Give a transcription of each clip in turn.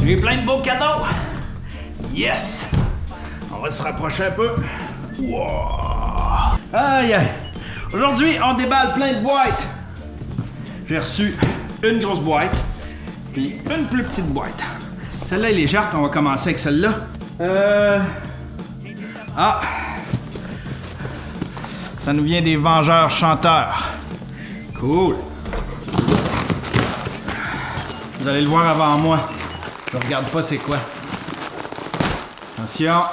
J'ai plein de beaux cadeaux. Yes! On va se rapprocher un peu. Wow. Aïe aïe! Aujourd'hui, on déballe plein de boîtes. J'ai reçu une grosse boîte, puis une plus petite boîte. Celle-là est légère, on va commencer avec celle-là. Ah! Ça nous vient des Vengeurs Chanteurs. Cool! Vous allez le voir avant moi. Je regarde pas c'est quoi. Attention.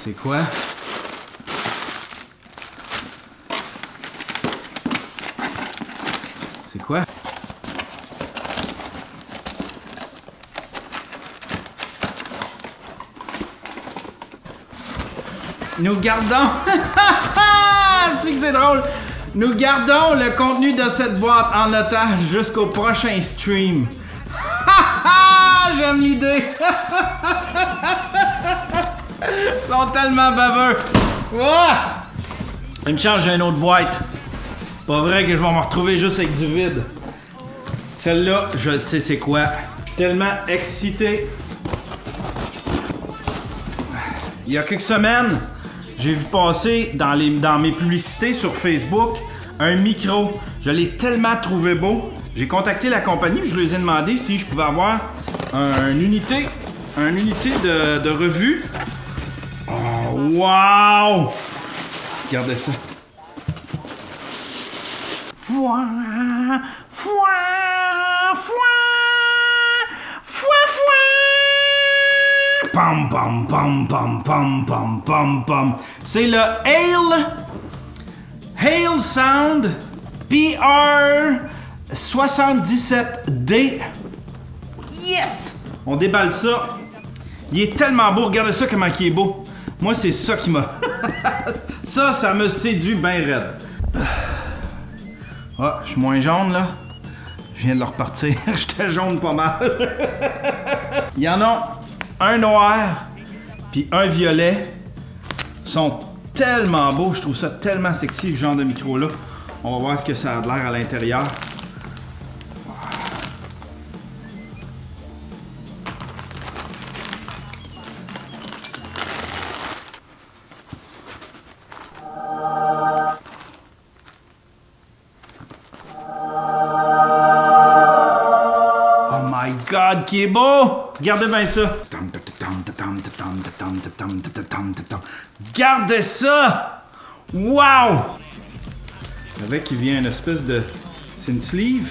C'est quoi? C'est quoi? Nous gardons... C'est que c'est drôle! Nous gardons le contenu de cette boîte en otage jusqu'au prochain stream. J'aime l'idée! Ils sont tellement baveux! Une chance, j'ai une autre boîte. Pas vrai que je vais me retrouver juste avec du vide. Celle-là, je sais c'est quoi. Je suis tellement excité. Il y a quelques semaines, j'ai vu passer dans mes publicités sur Facebook un micro. Je l'ai tellement trouvé beau. J'ai contacté la compagnie et je leur ai demandé si je pouvais avoir une unité de revue. Oh, wow! Regardez ça. Fouin, fouin, fouin, fouin, fouin. Pam, pam, pam, pam, pam, pam, pam, pam. C'est le Hail Sound PR77D. Yes! On déballe ça. Il est tellement beau. Regardez ça comment il est beau. Moi, c'est ça qui m'a... ça me séduit bien raide. Ah, je suis moins jaune, là. Je viens de le repartir. J'étais jaune pas mal. Il y en a un noir puis un violet. Ils sont tellement beaux. Je trouve ça tellement sexy, ce genre de micro-là. On va voir ce que ça a de l'air à l'intérieur. God, qui est beau! Regardez bien ça! Regardez ça! Wow! Avec, il vient une espèce de... C'est une sleeve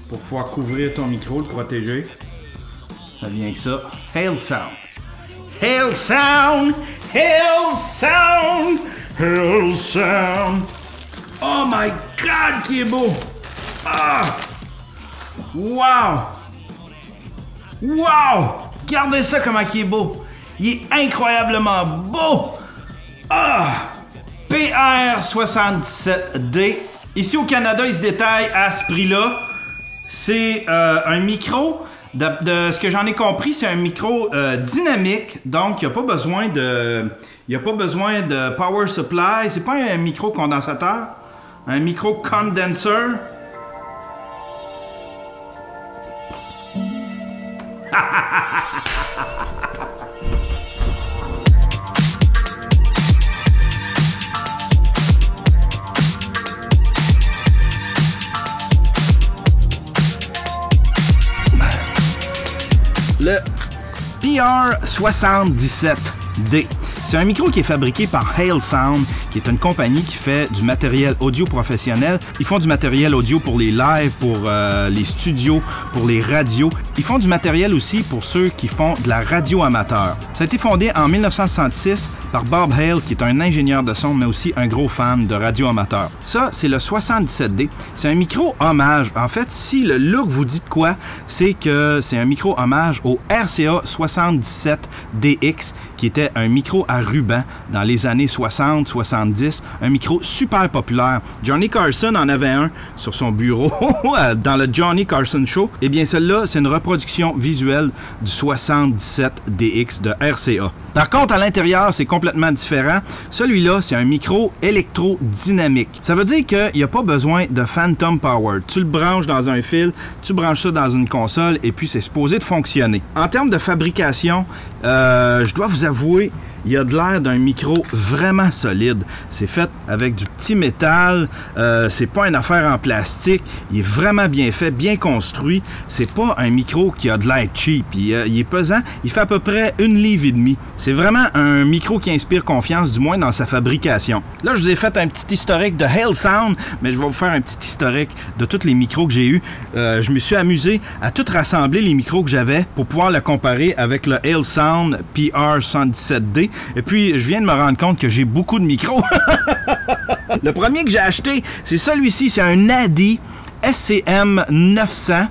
pour pouvoir couvrir ton micro, le protéger. Ça vient avec ça. Hail Sound! Hail Sound! Hail Sound! Hail Sound! Oh my God, qui est beau! Ah! Wow! Wow! Regardez ça comment il est beau! Il est incroyablement beau! Ah! PR77D. Ici au Canada, il se détaille à ce prix-là. C'est un micro. De ce que j'en ai compris, c'est un micro dynamique. Donc, il n'y a pas besoin de... Il n'y a pas besoin de power supply. C'est pas un micro condensateur. Un micro condenser. Le PR77D. C'est un micro qui est fabriqué par Hail Sound, qui est une compagnie qui fait du matériel audio professionnel. Ils font du matériel audio pour les lives, pour les studios, pour les radios. Ils font du matériel aussi pour ceux qui font de la radio amateur. Ça a été fondé en 1966 par Bob Hale, qui est un ingénieur de son, mais aussi un gros fan de radio amateur. Ça, c'est le 77D. C'est un micro hommage. En fait, si le look vous dit de quoi, c'est que c'est un micro hommage au RCA 77DX, qui était un micro à ruban dans les années 60-70, un micro super populaire. Johnny Carson en avait un sur son bureau dans le Johnny Carson Show. Eh bien, celle-là, c'est une reproduction visuelle du 77DX de RCA. Par contre, à l'intérieur, c'est complètement différent. Celui-là, c'est un micro électrodynamique. Ça veut dire qu'il n'y a pas besoin de phantom power. Tu le branches dans un fil, tu branches ça dans une console et puis c'est supposé de fonctionner. En termes de fabrication, je dois vous avouer, il y a de l'air d'un micro vraiment solide. C'est fait avec du petit métal. C'est pas une affaire en plastique. Il est vraiment bien fait, bien construit. C'est pas un micro qui a de l'air cheap. Il est pesant. Il fait à peu près 1,5 livre. C'est vraiment un micro qui inspire confiance, du moins dans sa fabrication. Là, je vous ai fait un petit historique de Hale Sound, mais je vais vous faire un petit historique de tous les micros que j'ai eus. Je me suis amusé à tout rassembler les micros que j'avais pour pouvoir le comparer avec le Hale Sound PR77D. Et puis, je viens de me rendre compte que j'ai beaucoup de micros. Le premier que j'ai acheté, c'est celui-ci. C'est un Nadi SCM 900.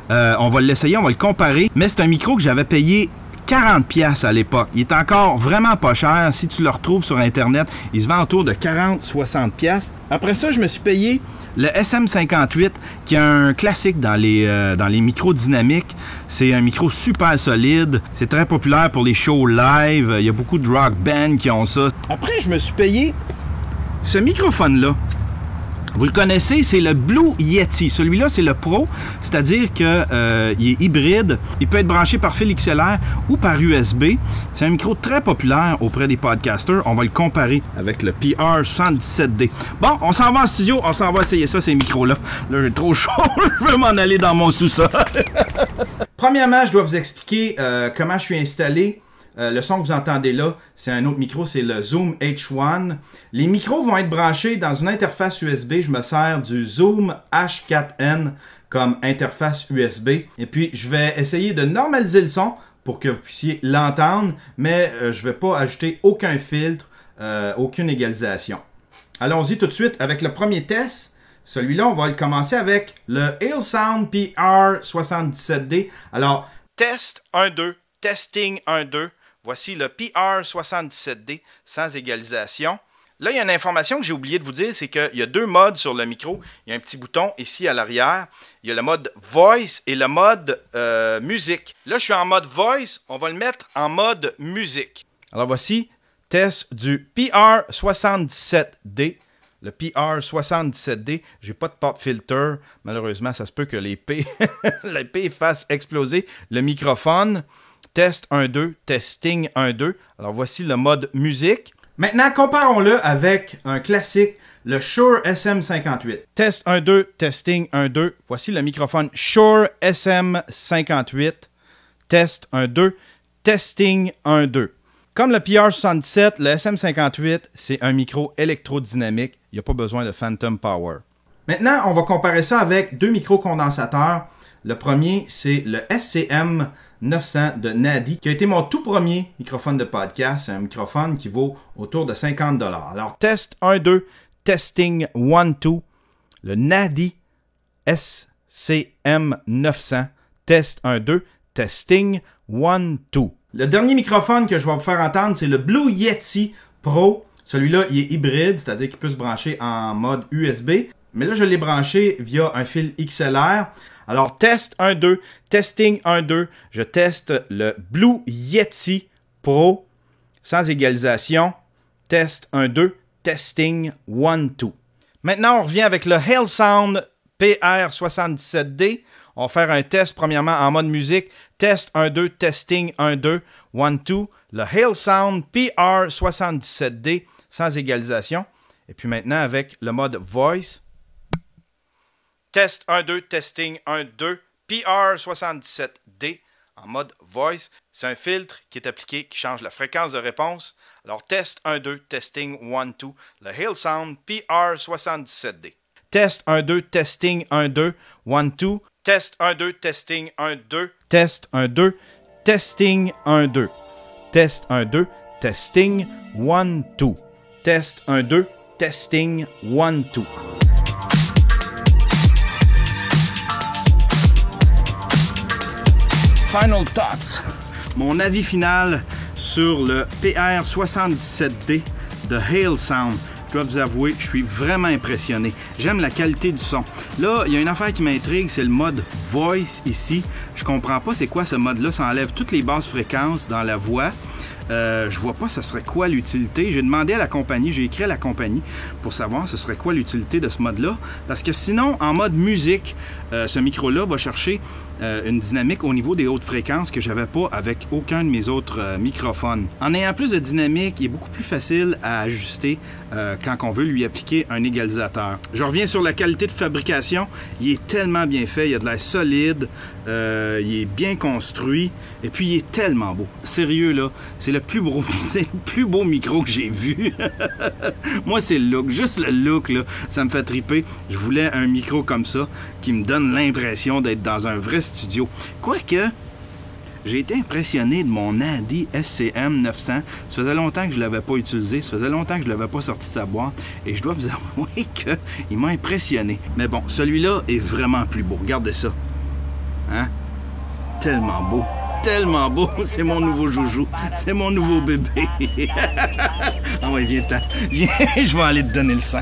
On va l'essayer, on va le comparer. Mais c'est un micro que j'avais payé 40$ à l'époque. Il est encore vraiment pas cher. Si tu le retrouves sur Internet, il se vend autour de 40-60$. Après ça, je me suis payé le SM58, qui est un classique dans les micros dynamiques. C'est un micro super solide. C'est très populaire pour les shows live. Il y a beaucoup de rock bands qui ont ça. Après, je me suis payé ce microphone-là. Vous le connaissez, c'est le Blue Yeti. Celui-là, c'est le Pro, c'est-à-dire qu'il est hybride. Il peut être branché par fil XLR ou par USB. C'est un micro très populaire auprès des podcasters. On va le comparer avec le PR77D. Bon, on s'en va en studio, on s'en va essayer ça, ces micros-là. Là, j'ai trop chaud, je veux m'en aller dans mon sous-sol. Premièrement, je dois vous expliquer comment je suis installé. Le son que vous entendez là, c'est un autre micro, c'est le Zoom H1. Les micros vont être branchés dans une interface USB. Je me sers du Zoom H4n comme interface USB. Et puis, je vais essayer de normaliser le son pour que vous puissiez l'entendre, mais je ne vais pas ajouter aucun filtre, aucune égalisation. Allons-y tout de suite avec le premier test. Celui-là, on va le commencer avec le Hale Sound PR77D. Alors, test 1-2, testing 1-2. Voici le PR77D sans égalisation. Là, il y a une information que j'ai oublié de vous dire, c'est qu'il y a deux modes sur le micro. Il y a un petit bouton ici à l'arrière. Il y a le mode Voice et le mode Musique. Là, je suis en mode Voice. On va le mettre en mode Musique. Alors, voici test du PR77D. Le PR77D, j'ai pas de pop filter. Malheureusement, ça se peut que les P fassent exploser le microphone. Test 1-2, testing 1-2. Alors, voici le mode musique. Maintenant, comparons-le avec un classique, le Shure SM58. Test 1-2, testing 1-2. Voici le microphone Shure SM58. Test 1-2, testing 1-2. Comme le PR77, le SM58, c'est un micro électrodynamique. Il n'y a pas besoin de phantom power. Maintenant, on va comparer ça avec deux micro-condensateurs. Le premier, c'est le SCM 900 de Nadi, qui a été mon tout premier microphone de podcast. C'est un microphone qui vaut autour de 50$. Alors, test 1-2, testing 1-2, le Nadi SCM 900, test 1-2, testing 1-2. Le dernier microphone que je vais vous faire entendre, c'est le Blue Yeti Pro. Celui-là, il est hybride, c'est-à-dire qu'il peut se brancher en mode USB. Mais là, je l'ai branché via un fil XLR. Alors, test 1-2, testing 1-2. Je teste le Blue Yeti Pro sans égalisation. Test 1-2, testing 1-2. Maintenant, on revient avec le Hale Sound PR77D. On va faire un test premièrement en mode musique. Test 1-2, testing 1-2, 1-2. Le Hale Sound PR77D sans égalisation. Et puis maintenant avec le mode voice. Test 1-2, testing 1-2, PR77D en mode voice. C'est un filtre qui est appliqué qui change la fréquence de réponse. Alors, test 1, 2, testing 1, 2, le Halesound PR77D. Test 1, 2, testing 1, 2, 1, 2. Test 1, 2, testing 1, 2. Test 1, 2, testing 1, 2. Test 1, 2, testing 1, 2. Test 1, 2, testing 1, 2. Final thoughts. Mon avis final sur le PR77D de Halesound. Je dois vous avouer, je suis vraiment impressionné. J'aime la qualité du son. Là, il y a une affaire qui m'intrigue, c'est le mode Voice ici. Je comprends pas c'est quoi ce mode-là. Ça enlève toutes les basses fréquences dans la voix. Je vois pas ce serait quoi l'utilité. J'ai demandé à la compagnie, j'ai écrit à la compagnie pour savoir ce serait quoi l'utilité de ce mode-là. Parce que sinon, en mode musique, ce micro-là va chercher une dynamique au niveau des hautes fréquences que j'avais pas avec aucun de mes autres microphones. En ayant plus de dynamique, il est beaucoup plus facile à ajuster quand on veut lui appliquer un égalisateur. Je reviens sur la qualité de fabrication. Il est tellement bien fait, il a de l'air solide, il est bien construit et puis il est tellement beau. Sérieux là, c'est le plus beau micro que j'ai vu. Moi c'est le look, juste le look là, ça me fait triper. Je voulais un micro comme ça qui me donne l'impression d'être dans un vrai studio. Quoique, j'ai été impressionné de mon ADI SCM 900. Ça faisait longtemps que je ne l'avais pas utilisé. Ça faisait longtemps que je ne l'avais pas sorti de sa boîte. Et je dois vous avouer qu'il m'a impressionné. Mais bon, celui-là est vraiment plus beau. Regardez ça. Hein? Tellement beau. Tellement beau. C'est mon nouveau joujou. C'est mon nouveau bébé. Ah ouais, viens-t'en. Viens, je vais aller te donner le sein.